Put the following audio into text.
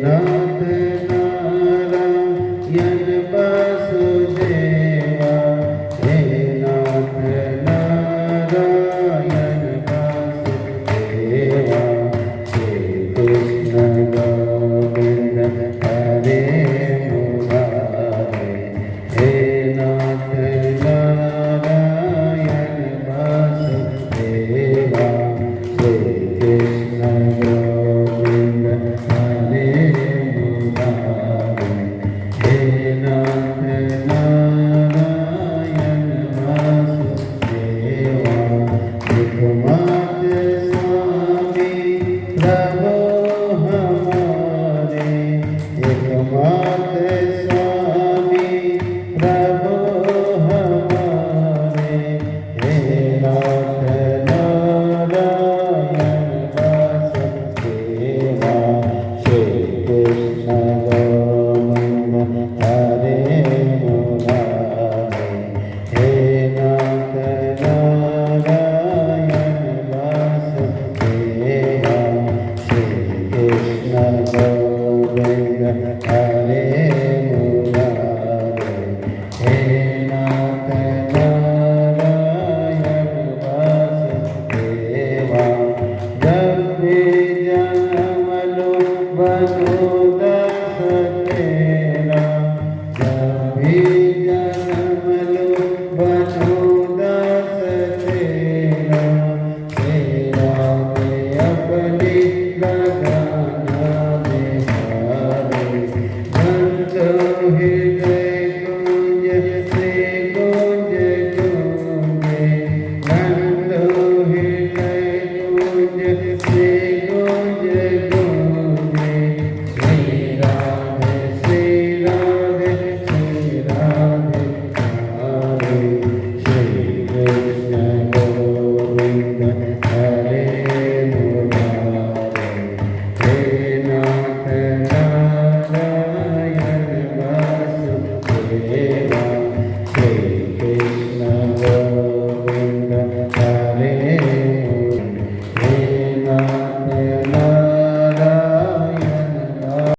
नाथ नारायण वासुदेवा, हे नाथ नारायण वासुदेवा, श्री कृष्ण गोविंद हरे मुरारे, हे नाथ नारायण वासुदेवा, श्री कृष्ण गोविंद हरे मुरारे, हे नाथ नारायण वासुदेवा, एकमात्र स्वामी प्रभु हमारे, एकमात्र स्वामी प्रभु हमारे, हे नाथ नारायण वासुदेवा, श्री कृष्ण गोविंद हरे मुरारे, हे नाथ नारायण वासुदेवा, श्री कृष्ण गोविंद हरे मुरारे, हे नाथ नारायण वासुदेवा, जब भी जन्म लो वसुदेव